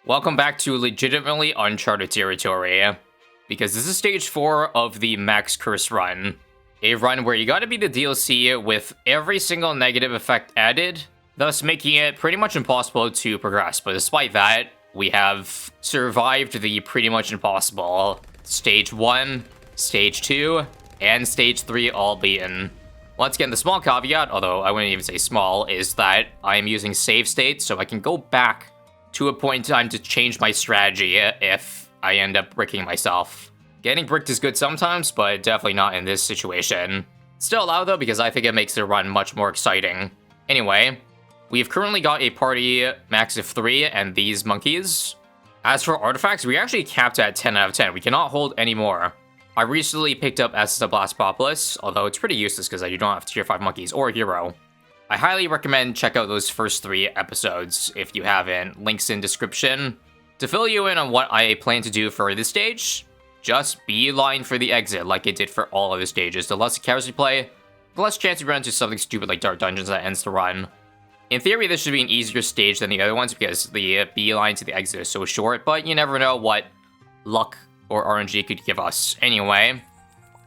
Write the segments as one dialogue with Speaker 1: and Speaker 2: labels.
Speaker 1: Welcome back to legitimately uncharted territory, because this is stage 4 of the Max Curse run. A run where you gotta beat the DLC with every single negative effect added, thus making it pretty much impossible to progress. But despite that, we have survived the pretty much impossible. Stage 1, Stage 2, and Stage 3 all beaten. Once again, the small caveat, although I wouldn't even say small, is that I am using save states, so I can go back to a point in time to change my strategy if I end up bricking myself. Getting bricked is good sometimes, but definitely not in this situation. Still allowed though, because I think it makes the run much more exciting. Anyway, we've currently got a party max of 3 and these monkeys. As for artifacts, we actually capped at 10 out of 10. We cannot hold any more. I recently picked up ISAB Populus, although it's pretty useless because you don't have tier 5 monkeys or a hero. I highly recommend check out those first 3 episodes if you haven't. Links in description. To fill you in on what I plan to do for this stage, just beeline for the exit like it did for all other stages. The less characters you play, the less chance you run into something stupid like Dark Dungeons that ends the run. In theory, this should be an easier stage than the other ones because the beeline to the exit is so short, but you never know what luck or RNG could give us. Anyway,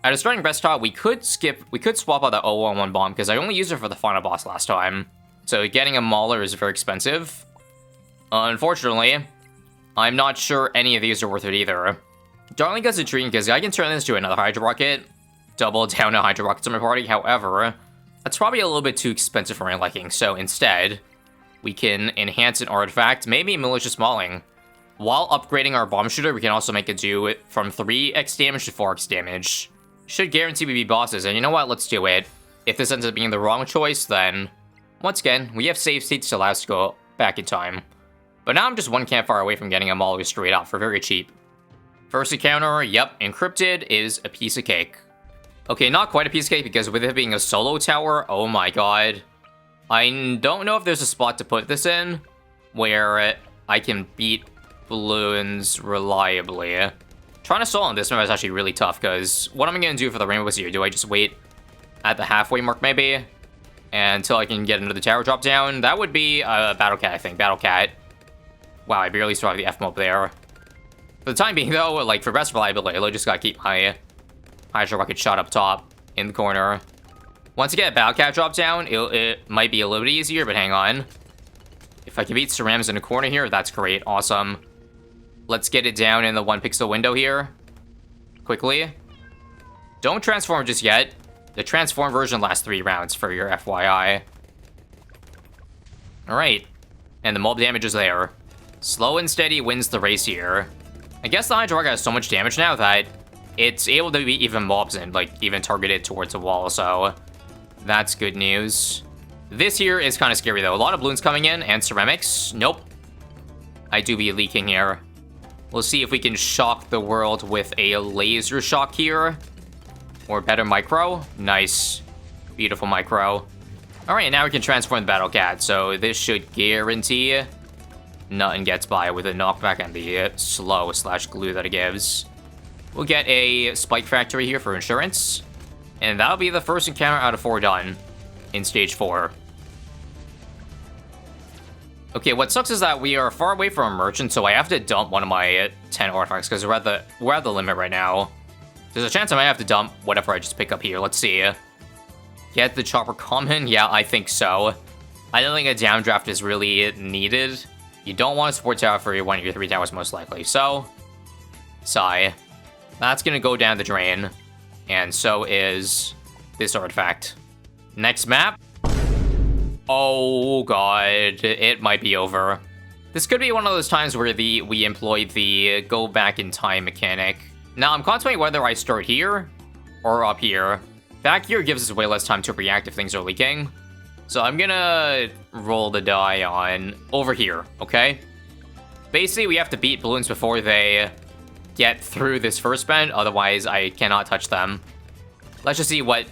Speaker 1: at a starting rest stop, we could swap out the 011 bomb because I only used it for the final boss last time. So getting a Mauler is very expensive. Unfortunately, I'm not sure any of these are worth it either. Darling Gut's intriguing because I can turn this into another Hydro Rocket, double down a Hydro Rocket to my party. However, that's probably a little bit too expensive for my liking. So instead, we can enhance an artifact, maybe Malicious Mauling. While upgrading our bomb shooter, we can also make it do it from 3x damage to 4x damage. Should guarantee we beat bosses, and you know what, let's do it. If this ends up being the wrong choice, then once again, we have save states to allow us to go back in time. But now I'm just one campfire away from getting them all straight out for very cheap. First encounter, yep, encrypted is a piece of cake. Okay, not quite a piece of cake, because with it being a solo tower, oh my god. I don't know if there's a spot to put this in, where I can beat balloons reliably. Trying to solo on this map is actually really tough, because what am I going to do for the rainbows here? Do I just wait at the halfway mark, maybe? Until I can get into the tower drop down? That would be Battle Cat, I think. Battle Cat. Wow, I barely survived the F-mob there. For the time being, though, like, for best reliability, I just gotta keep my Hydro Rocket shot up top in the corner. Once I get a Battle Cat drop down, it might be a little bit easier, but hang on. If I can beat Cerams in the corner here, that's great. Awesome. Let's get it down in the 1 pixel window here. Quickly. Don't transform just yet. The transform version lasts 3 rounds for your FYI. Alright. And the mob damage is there. Slow and steady wins the race here. I guess the Hydro Rocket has so much damage now that it's able to beat even mobs and, like, even targeted towards the wall, so that's good news. This here is kind of scary, though. A lot of balloons coming in, and ceramics. Nope. I do be leaking here. We'll see if we can shock the world with a laser shock here. Or better micro. Nice. Beautiful micro. Alright, now we can transform the Battle Cat. So this should guarantee nothing gets by with a knockback and the slow / glue that it gives. We'll get a Spike Factory here for insurance. And that'll be the first encounter out of 4 done in stage 4. Okay, what sucks is that we are far away from a merchant, so I have to dump one of my 10 artifacts because we're at the limit right now. There's a chance I might have to dump whatever I just pick up here. Let's see. Get the chopper common? Yeah, I think so. I don't think a downdraft is really needed. You don't want a support tower for one of your 3 towers most likely. So, sigh. That's gonna go down the drain. And so is this artifact. Next map. Oh god, it might be over. This could be one of those times where we employ the go back in time mechanic. Now, I'm contemplating whether I start here or up here. Back here gives us way less time to react if things are leaking. So I'm gonna roll the die on over here, okay? Basically, we have to beat balloons before they get through this first bend, otherwise I cannot touch them. Let's just see what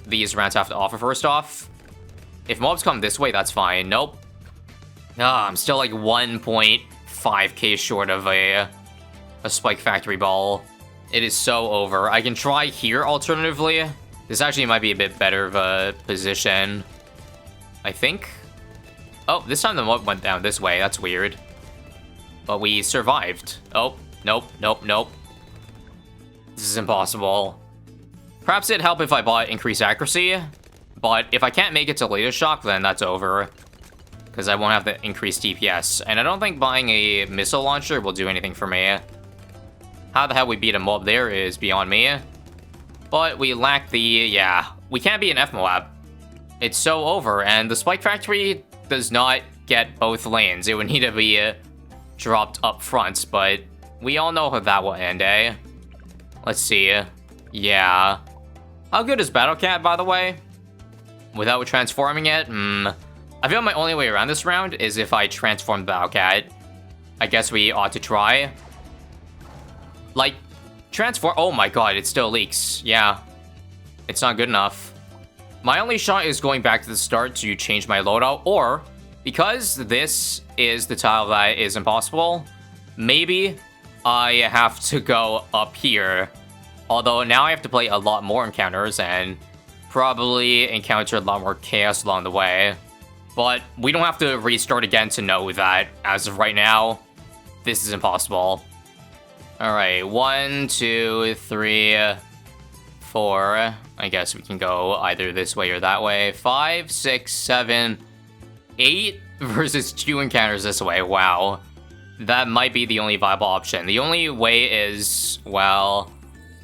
Speaker 1: these rounds have to offer first off. If mobs come this way, that's fine. Nope. Ah, I'm still like 1.5k short of a Spike Factory ball. It is so over. I can try here alternatively. This actually might be a bit better of a position, I think. Oh, this time the mob went down this way. That's weird. But we survived. Oh, nope, nope, nope. This is impossible. Perhaps it'd help if I bought increased accuracy, but if I can't make it to laser shock, then that's over. Because I won't have the increased DPS, and I don't think buying a missile launcher will do anything for me. How the hell we beat a mob there is beyond me. But we lack the, yeah, we can't be an FMOAB. It's so over, and the Spike Factory does not get both lanes. It would need to be dropped up front, but we all know how that will end, eh? Let's see. Yeah. How good is Battle Cat, by the way? Without transforming it? I feel my only way around this round is if I transform Battle Cat. I guess we ought to try. Like, transform. Oh my god, it still leaks. Yeah. It's not good enough. My only shot is going back to the start to change my loadout, or because this is the tile that is impossible, maybe I have to go up here. Although now I have to play a lot more encounters and probably encounter a lot more chaos along the way. But we don't have to restart again to know that as of right now, this is impossible. Alright, 1, 2, 3, 4. I guess we can go either this way or that way. 5, 6, 7, 8 versus 2 encounters this way. Wow. That might be the only viable option. The only way is, well,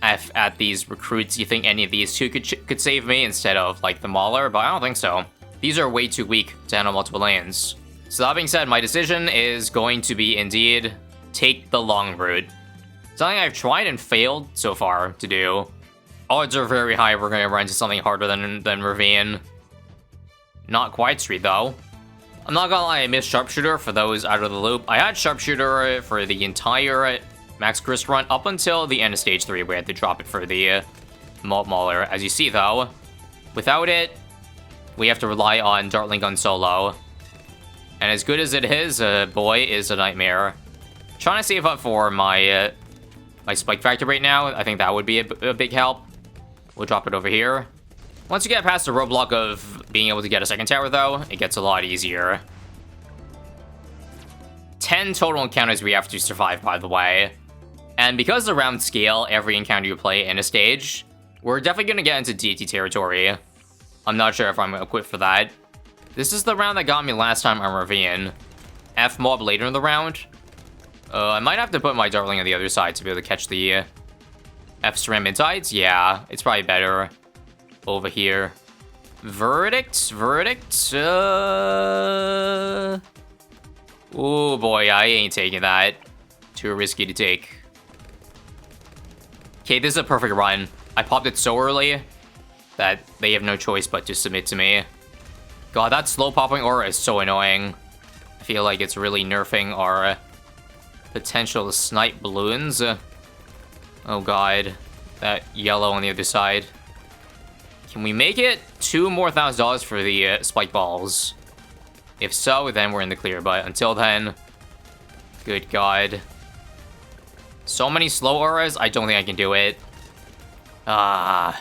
Speaker 1: if at these recruits, you think any of these two could save me instead of, like, the Mauler, but I don't think so. These are way too weak to handle multiple lanes. So that being said, my decision is going to be, indeed, take the long route. Something I've tried and failed so far to do. Odds are very high we're going to run into something harder than Ravine. Not quite Street, though. I'm not gonna lie, I missed Sharpshooter for those out of the loop. I had Sharpshooter for the entire Max Chris run up until the end of Stage 3, where I had to drop it for the Mauler. As you see, though, without it, we have to rely on Dartling Gun solo. And as good as it is, boy, is a nightmare. Trying to save up for my my Spike Factor right now, I think that would be a big help. We'll drop it over here. Once you get past the roadblock of being able to get a second tower, though, it gets a lot easier. 10 total encounters we have to survive, by the way. And because of the round scale, every encounter you play in a stage, we're definitely going to get into deity territory. I'm not sure if I'm equipped for that. This is the round that got me last time on Ravine. F-mob later in the round. I might have to put my Dartling on the other side to be able to catch the F-SRAM mid-sides. Yeah, it's probably better over here. Verdict? Oh boy, I ain't taking that. Too risky to take. Okay, this is a perfect run. I popped it so early that they have no choice but to submit to me. God, that slow popping aura is so annoying. I feel like it's really nerfing our potential to snipe balloons. Oh god, that yellow on the other side. Can we make it $2 more $1,000 for the spike balls? If so, then we're in the clear, but until then, good god. So many slow auras, I don't think I can do it. I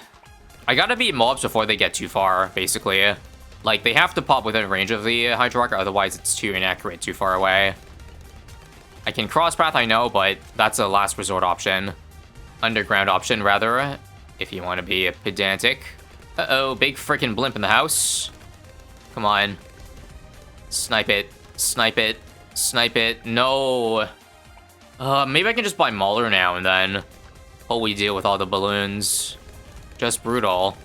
Speaker 1: gotta beat mobs before they get too far, basically. Like, they have to pop within range of the Hydro Rocket, otherwise it's too inaccurate, too far away. I can cross path, I know, but that's a last resort option. Underground option, rather, if you want to be pedantic. Uh-oh, big freaking blimp in the house. Come on. Snipe it. Snipe it. Snipe it. No. Maybe I can just buy Mauler now and then what we deal with all the balloons. Just brutal.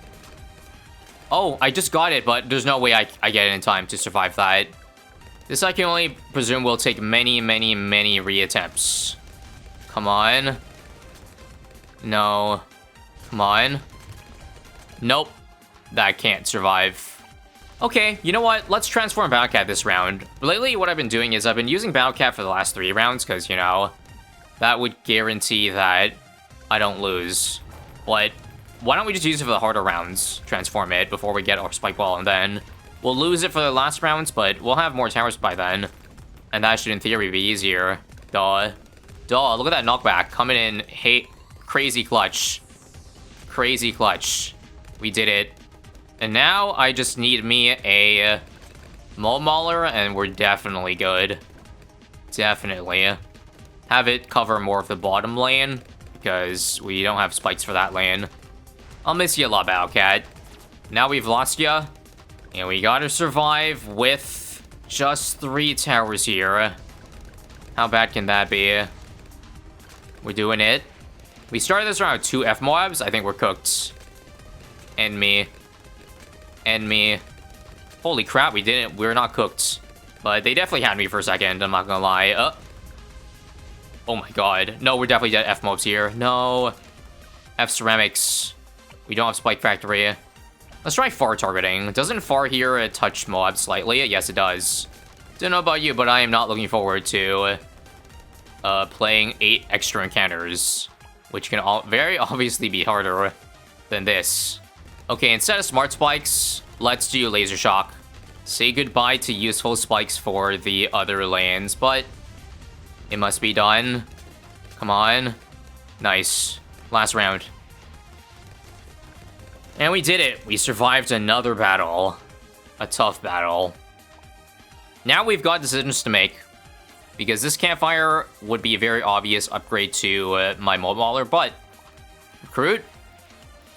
Speaker 1: Oh, I just got it, but there's no way I get it in time to survive that. This I can only presume will take many, many, many reattempts. Come on. No. Come on. Nope. That can't survive. Okay, you know what? Let's transform Battlecat this round. Lately, what I've been doing is I've been using Battlecat for the last 3 rounds, because, you know, that would guarantee that I don't lose. But why don't we just use it for the harder rounds? Transform it before we get our Spike Ball, and then we'll lose it for the last rounds, but we'll have more towers by then. And that should, in theory, be easier. Duh. Duh, look at that knockback. Coming in, hey, crazy clutch. Crazy clutch. We did it. And now I just need me a Mauler, and we're definitely good. Definitely. Have it cover more of the bottom lane, because we don't have spikes for that lane. I'll miss you a lot, Battlecat. Now we've lost ya, and we gotta survive with just 3 towers here. How bad can that be? We're doing it. We started this round with 2 F-mobs. I think we're cooked. And me. And me. Holy crap, we didn't. We're not cooked. But they definitely had me for a second, I'm not gonna lie. Oh my god. No, we're definitely dead F-mobs here. No. F-ceramics. We don't have Spike Factory. Let's try far targeting. Doesn't far here touch mobs slightly? Yes, it does. Don't know about you, but I am not looking forward to playing 8 extra encounters, which can very obviously be harder than this. Okay, instead of smart spikes, let's do laser shock. Say goodbye to useful spikes for the other lanes, but it must be done. Come on. Nice. Last round. And we did it. We survived another battle. A tough battle. Now we've got decisions to make, because this campfire would be a very obvious upgrade to my mobiler, but recruit?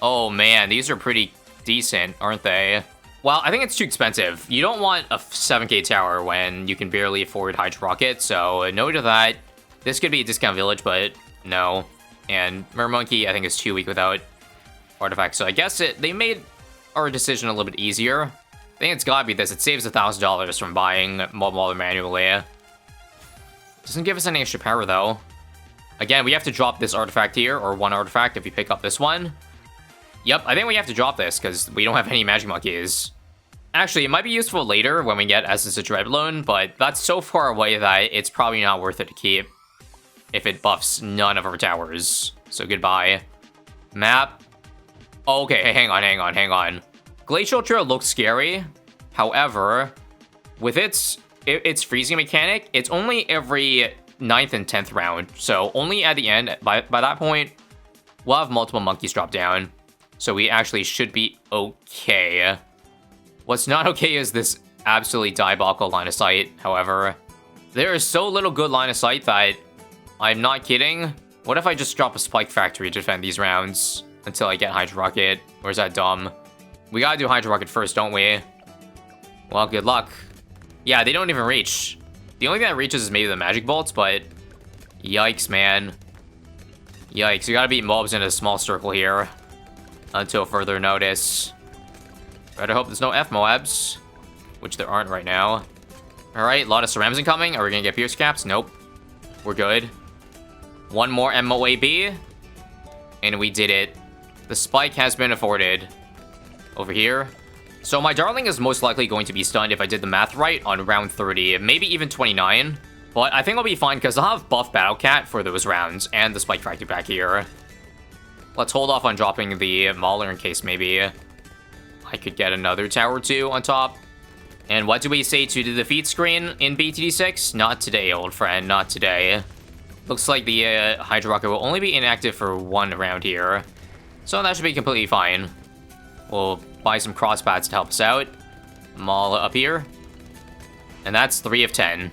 Speaker 1: Oh man, these are pretty decent, aren't they? Well, I think it's too expensive. You don't want a 7k tower when you can barely afford Hydro Rocket, so no to that. This could be a discount village, but no. And Mermonkey, I think, is too weak without artifacts, so I guess they made our decision a little bit easier. I think it's gotta be this. It saves $1,000 from buying Mobiler manually. Doesn't give us any extra power, though. Again, we have to drop this artifact here, or 1 artifact if we pick up this one. Yep, I think we have to drop this, because we don't have any Magic Monkeys. Actually, it might be useful later when we get Essence of Dreadbloon, but that's so far away that it's probably not worth it to keep if it buffs none of our towers. So goodbye. Map. Oh, okay, hang on. Glacial Trail looks scary. However, with its freezing mechanic, it's only every 9th and 10th round. So only at the end, by that point, we'll have multiple monkeys drop down. So we actually should be okay. What's not okay is this absolutely diabolical line of sight, however. There is so little good line of sight that I'm not kidding. What if I just drop a Spike Factory to defend these rounds until I get Hydro Rocket? Or is that dumb? We gotta do Hydro Rocket first, don't we? Well, good luck. Yeah, they don't even reach. The only thing that reaches is maybe the Magic Bolts, but yikes, man. Yikes, you gotta beat mobs in a small circle here until further notice. Better hope there's no F-mobs, which there aren't right now. Alright, a lot of cerams incoming. Are we gonna get Pierce Caps? Nope. We're good. 1 more MOAB, and we did it. The spike has been afforded. Over here. So my Darling is most likely going to be stunned if I did the math right on round 30, maybe even 29. But I think I'll be fine because I'll have buff Battlecat for those rounds and the Spike Factory back here. Let's hold off on dropping the Mauler in case maybe I could get another tower too on top. And what do we say to the defeat screen in BTD6? Not today, old friend, not today. Looks like the Hydro Rocket will only be inactive for 1 round here. So that should be completely fine. We'll buy some crosspads to help us out. Maul up here. And that's 3 of 10.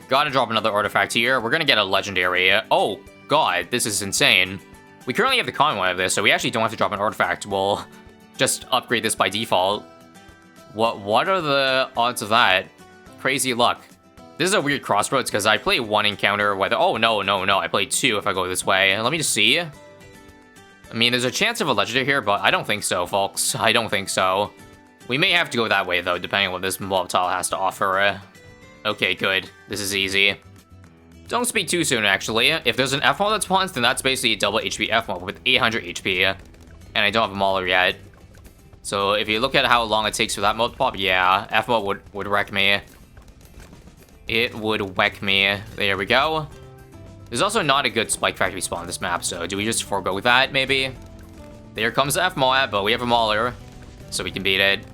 Speaker 1: Gotta drop another artifact here. We're gonna get a legendary. Oh, god, this is insane. We currently have the common one of this, so we actually don't have to drop an artifact. We'll just upgrade this by default. What are the odds of that? Crazy luck. This is a weird crossroads, because I play 1 encounter whether... Oh, no. I play 2 if I go this way. Let me just see. I mean, there's a chance of a legendary here, but I don't think so, folks. I don't think so. We may have to go that way, though, depending on what this mob tile has to offer. Okay, good. This is easy. Don't speak too soon, actually. If there's an F-mob that spawns, then that's basically a double HP F-mob with 800 HP. And I don't have a Mauler yet. So if you look at how long it takes for that mob to pop, yeah, F-mob would wreck me. It would wreck me. There we go. There's also not a good Spike Factory spawn on this map, so do we just forego that, maybe? There comes the F-mob, but we have a Mauler, so we can beat it.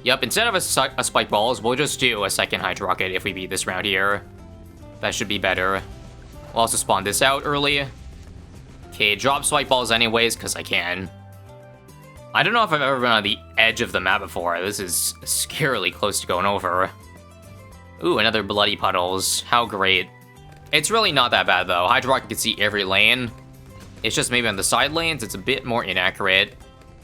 Speaker 1: Yep, instead of a Spike Balls, we'll just do a second Hydro Rocket if we beat this round here. That should be better. We'll also spawn this out early. Okay, drop Spike Balls anyways, because I can. I don't know if I've ever been on the edge of the map before. This is scarily close to going over. Ooh, another Bloody Puddles. How great. It's really not that bad, though. Hydro Rocket can see every lane. It's just maybe on the side lanes, it's a bit more inaccurate.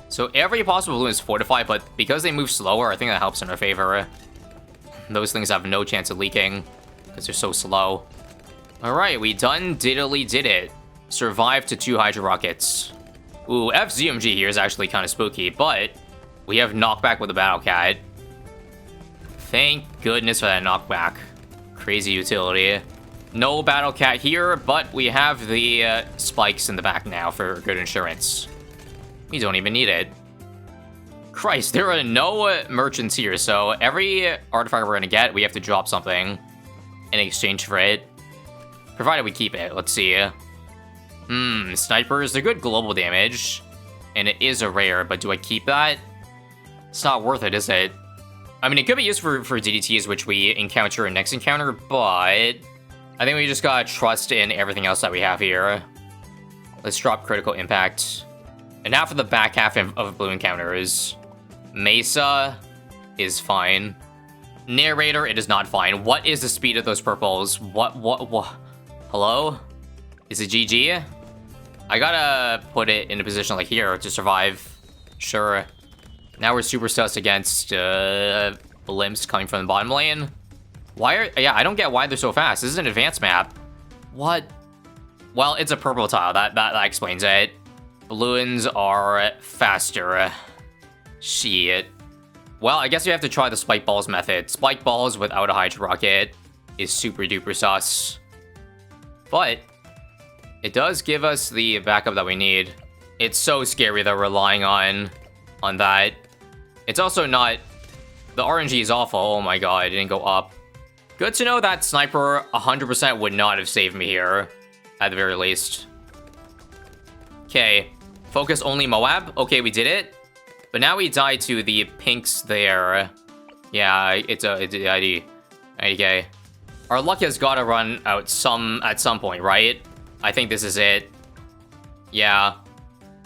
Speaker 1: So every possible balloon is fortified, but because they move slower, I think that helps in our favor. Those things have no chance of leaking, because they're so slow. Alright, we done diddly did it. Survived to 2 Hydro Rockets. Ooh, FZMG here is actually kind of spooky, but we have knockback with the Battle Cat. Thank goodness for that knockback. Crazy utility. No Battle Cat here, but we have the spikes in the back now for good insurance. We don't even need it. Christ, there are no merchants here, so every artifact we're gonna get, we have to drop something in exchange for it. Provided we keep it. Let's see. Snipers, they're good global damage. And it is a rare, but do I keep that? It's not worth it, is it? I mean, it could be used for DDTs, which we encounter in next encounter, but I think we just gotta trust in everything else that we have here. Let's drop critical impact. And now for the back half of blue encounters. Mesa is fine. Narrator, it is not fine. What is the speed of those purples? What? Hello? Is it GG? I gotta put it in a position like here to survive. Sure. Now we're super sus against blimps coming from the bottom lane. Yeah, I don't get why they're so fast. This is an advanced map. What? Well, it's a purple tile. That explains it. Balloons are faster. Shit. Well, I guess we have to try the spike balls method. Spike balls without a Hydro Rocket is super duper sus. But it does give us the backup that we need. It's so scary that we're relying on that. It's also not... The RNG is awful. Oh my god, it didn't go up. Good to know that Sniper 100% would not have saved me here. At the very least. Okay. Focus only Moab. Okay, we did it. But now we die to the pinks there. Yeah, it's ID. IDK. Our luck has got to run out at some point, right? I think this is it. Yeah.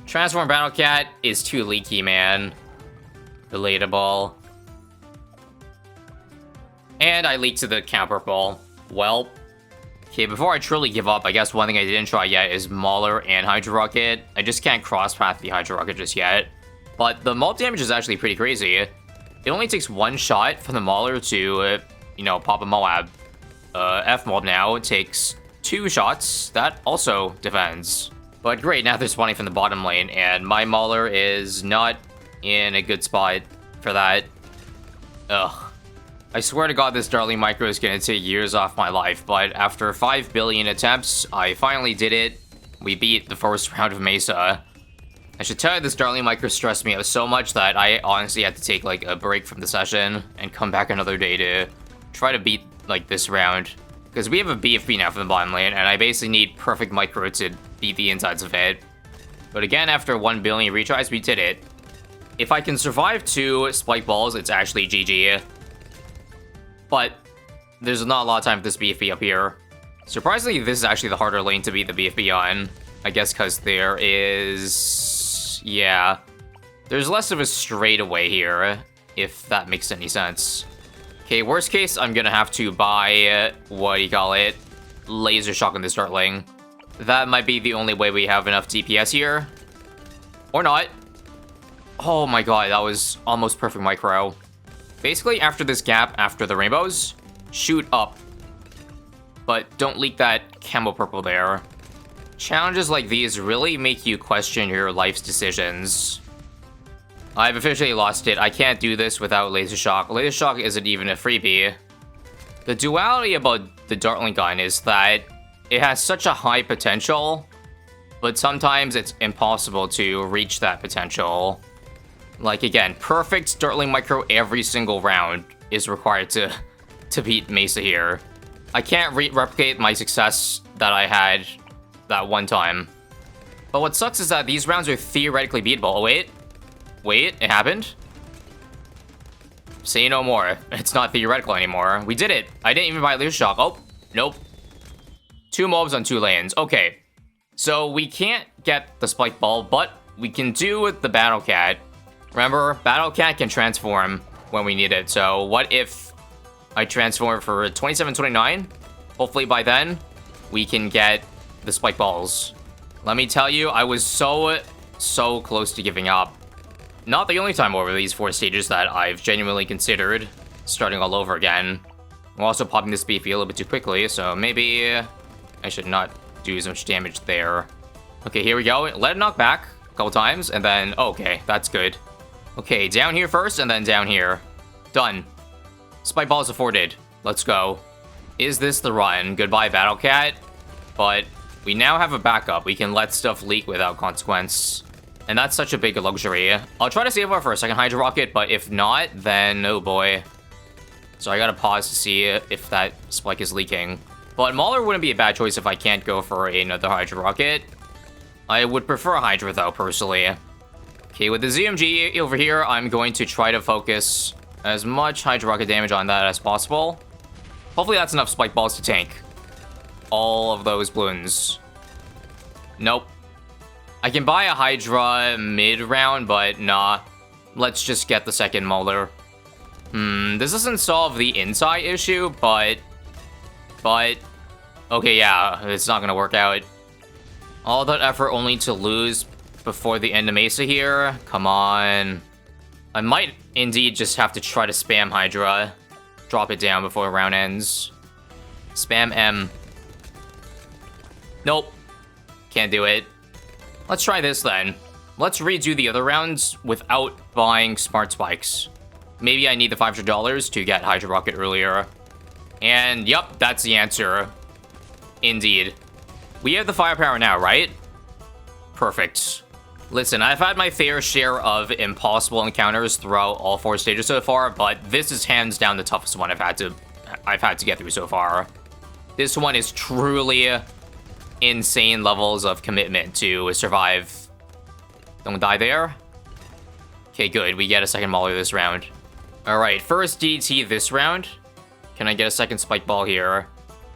Speaker 1: Transform Battle Cat is too leaky, man. Relatable. And I leaked to the count purple. Well. Okay, before I truly give up, I guess one thing I didn't try yet is Mauler and Hydro Rocket. I just can't cross-path the Hydro Rocket just yet. But the mob damage is actually pretty crazy. It only takes one shot from the Mauler to, you know, pop a Moab. F-mob now takes 2 shots. That also defends. But great, now they're spawning from the bottom lane, and my Mauler is not in a good spot for that. Ugh. I swear to god this Darling Micro is gonna take years off my life, but after 5 billion attempts, I finally did it. We beat the first round of Mesa. I should tell you, this Darling Micro stressed me out so much that I honestly had to take like a break from the session and come back another day to try to beat like this round. Because we have a BFB now from the bottom lane, and I basically need perfect Micro to beat the insides of it. But again, after 1 billion retries, we did it. If I can survive 2 spike balls, it's actually GG. But there's not a lot of time for this BFB up here. Surprisingly, this is actually the harder lane to beat the BFB on. I guess because there is... yeah. There's less of a straightaway here, if that makes any sense. Okay, worst case, I'm gonna have to buy, what do you call it? Laser Shock on this Dartling. That might be the only way we have enough DPS here. Or not. Oh my god, that was almost perfect Micro. Basically, after this gap, after the rainbows, shoot up. But don't leak that camo purple there. Challenges like these really make you question your life's decisions. I've officially lost it. I can't do this without Laser Shock. Laser Shock isn't even a freebie. The duality about the Dartling gun is that it has such a high potential, but sometimes it's impossible to reach that potential. Like, again, perfect Dartling Micro every single round is required to beat Mesa here. I can't replicate my success that I had that one time. But what sucks is that these rounds are theoretically beatable. Oh, wait. Wait, it happened? Say no more. It's not theoretical anymore. We did it. I didn't even buy Laser Shock. Oh, nope. 2 mobs on 2 lanes. Okay. So we can't get the Spike Ball, but we can do the Battle Cat. Remember, Battle Cat can transform when we need it, so what if I transform for 27-29. Hopefully by then, we can get the spike balls. Let me tell you, I was so close to giving up. Not the only time over these 4 stages that I've genuinely considered starting all over again. I'm also popping this beefy a little bit too quickly, so maybe I should not do as much damage there. Okay, here we go. Let it knock back a couple times, and then... okay, that's good. Okay, down here first, and then down here. Done. Spike balls afforded. Let's go. Is this the run? Goodbye, Battle Cat. But we now have a backup. We can let stuff leak without consequence. And that's such a big luxury. I'll try to save up for a second Hydro Rocket, but if not, then oh boy. So I gotta pause to see if that spike is leaking. But Mauler wouldn't be a bad choice if I can't go for another Hydro Rocket. I would prefer a Hydra though, personally. Okay, with the ZMG over here, I'm going to try to focus as much Hydro Rocket damage on that as possible. Hopefully that's enough spike balls to tank all of those balloons. Nope. I can buy a Hydra mid-round, but nah. Let's just get the second Mauler. This doesn't solve the inside issue, but... okay, yeah, it's not gonna work out. All that effort only to lose before the end of Mesa here? Come on. I might indeed just have to try to spam Hydra. Drop it down before the round ends. Spam M. Nope. Can't do it. Let's try this then. Let's redo the other rounds without buying Smart Spikes. Maybe I need the $500 to get Hydro Rocket earlier. And yep, that's the answer. Indeed. We have the firepower now, right? Perfect. Listen, I've had my fair share of impossible encounters throughout all 4 stages so far, but this is hands down the toughest one I've had to get through so far. This one is truly insane levels of commitment to survive. Don't die there. Okay, good. We get a second Mauler this round. Alright, first DT this round. Can I get a second Spike Ball here?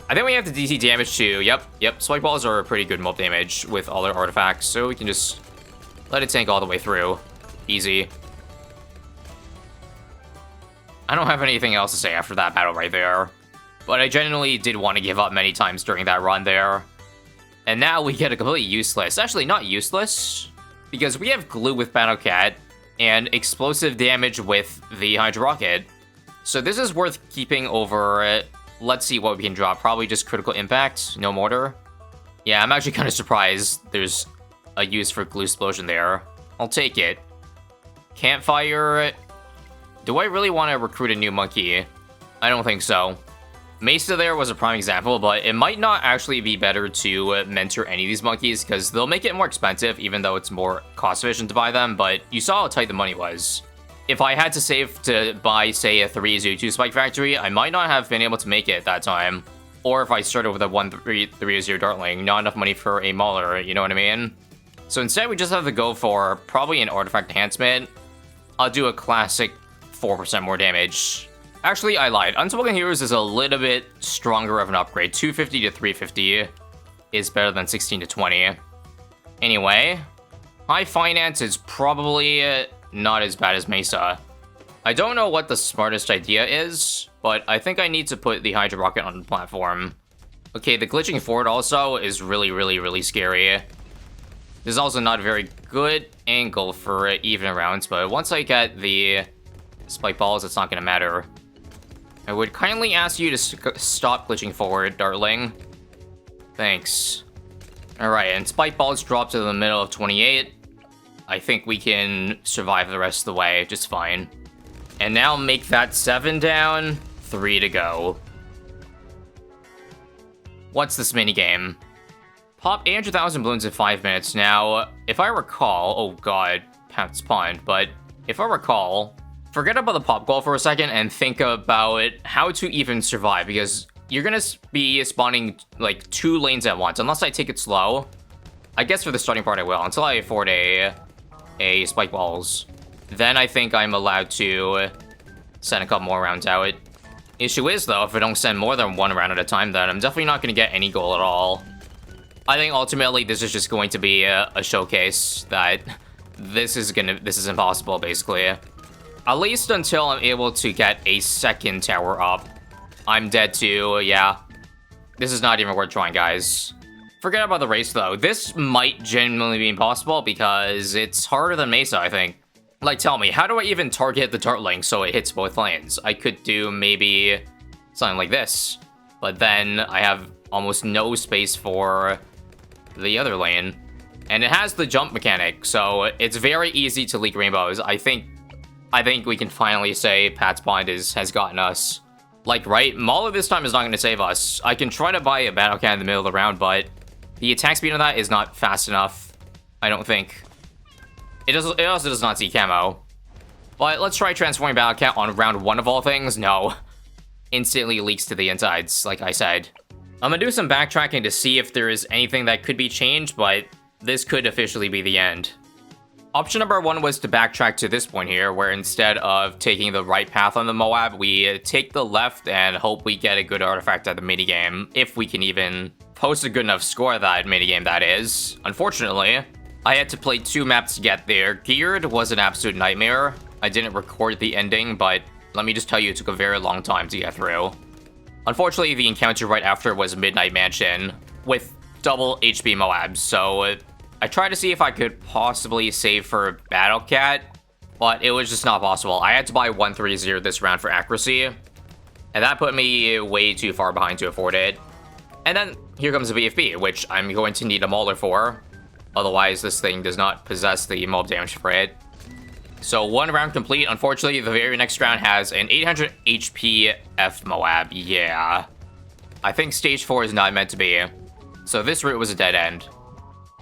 Speaker 1: I think we have the DT damage too. Yep. Spike Balls are a pretty good mob damage with all their artifacts, so we can just let it tank all the way through. Easy. I don't have anything else to say after that battle right there. But I genuinely did want to give up many times during that run there. And now we get a completely useless. Actually, not useless. Because we have Glue with Battle Cat and explosive damage with the Hydro Rocket. So this is worth keeping over. Let's see what we can drop. Probably just Critical Impact, no Mortar. Yeah, I'm actually kind of surprised there's a use for Glue Explosion there. I'll take it. Campfire. Do I really want to recruit a new monkey? I don't think so. Mesa there was a prime example, but it might not actually be better to mentor any of these monkeys because they'll make it more expensive even though it's more cost efficient to buy them, but you saw how tight the money was. If I had to save to buy, say, a 302 Spike Factory, I might not have been able to make it at that time. Or if I started with a 1330 Dartling, not enough money for a Mauler, you know what I mean? So instead, we just have to go for probably an Artifact Enhancement. I'll do a classic 4% more damage. Actually, I lied. Unspoken Heroes is a little bit stronger of an upgrade. 250 to 350 is better than 16 to 20. Anyway, High Finance is probably not as bad as Mesa. I don't know what the smartest idea is, but I think I need to put the Hydro Rocket on the platform. Okay, the glitching forward also is really scary. This is also not a very good angle for even rounds, but once I get the Spike Balls, it's not going to matter. I would kindly ask you to stop glitching forward, Dartling. Thanks. Alright, and Spike Balls drop to the middle of 28. I think we can survive the rest of the way just fine. And now make that 7 down, 3 to go. What's this minigame? Pop 800,000 balloons in 5 minutes. Now, if I recall... oh god, Pat's Pond. But if I recall... forget about the pop goal for a second and think about how to even survive, because you're gonna be spawning like 2 lanes at once, unless I take it slow. I guess for the starting part I will, until I afford a Spike Balls. Then I think I'm allowed to send a couple more rounds out. Issue is, though, if I don't send more than 1 round at a time, then I'm definitely not gonna get any goal at all. I think ultimately this is just going to be a showcase that this is impossible, basically. At least until I'm able to get a second tower up. I'm dead too, yeah. This is not even worth trying, guys. Forget about the race, though. This might genuinely be impossible because it's harder than Mesa, I think. Like, tell me, how do I even target the Dartling so it hits both lanes? I could do maybe something like this, but then I have almost no space for the other lane. And it has the jump mechanic, so it's very easy to leak rainbows. I think we can finally say Pat's Pond has gotten us. Like, right, Mauler this time is not going to save us. I can try to buy a battle cat in the middle of the round, but the attack speed of that is not fast enough, I don't think. It also does not see camo. But let's try transforming battle cat on round 1 of all things. No. Instantly leaks to the insides, like I said. I'm gonna do some backtracking to see if there is anything that could be changed, but this could officially be the end. Option number 1 was to backtrack to this point here, where instead of taking the right path on the Moab, we take the left and hope we get a good artifact at the minigame, if we can even post a good enough score at that minigame, that is. Unfortunately, I had to play 2 maps to get there. Geared was an absolute nightmare. I didn't record the ending, but let me just tell you, it took a very long time to get through. Unfortunately, the encounter right after was Midnight Mansion with double HP Moabs, so I tried to see if I could possibly save for Battle Cat, but it was just not possible. I had to buy 130 this round for accuracy, and that put me way too far behind to afford it. And then here comes the BFB, which I'm going to need a Mauler for. Otherwise, this thing does not possess the mob damage for it. So 1 round complete. Unfortunately, the very next round has an 800 HP F Moab. Yeah. I think stage 4 is not meant to be. So this route was a dead end.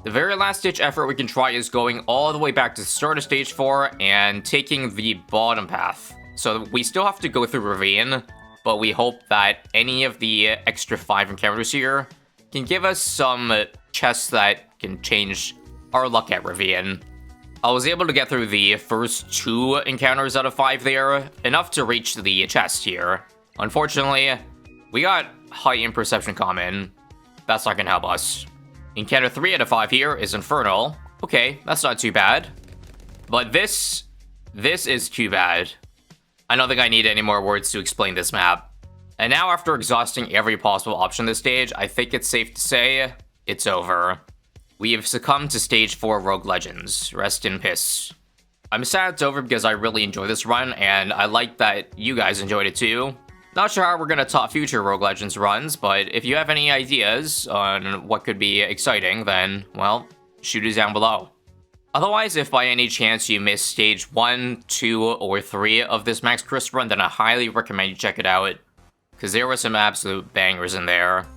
Speaker 1: The very last ditch effort we can try is going all the way back to the start of stage 4 and taking the bottom path. So we still have to go through Ravine, but we hope that any of the extra 5 encounters here can give us some chests that can change our luck at Ravine. I was able to get through the first 2 encounters out of 5 there, enough to reach the chest here. Unfortunately, we got high imperception common. That's not gonna help us. Encounter 3 out of 5 here is Infernal. Okay, that's not too bad. But this is too bad. I don't think I need any more words to explain this map. And now, after exhausting every possible option this stage, I think it's safe to say it's over. We have succumbed to stage 4 Rogue Legends. Rest in piss. I'm sad it's over because I really enjoyed this run, and I like that you guys enjoyed it too. Not sure how we're gonna top future Rogue Legends runs, but if you have any ideas on what could be exciting, then, well, shoot it down below. Otherwise, if by any chance you missed stage 1, 2, or 3 of this Max Chris run, then I highly recommend you check it out, because there were some absolute bangers in there.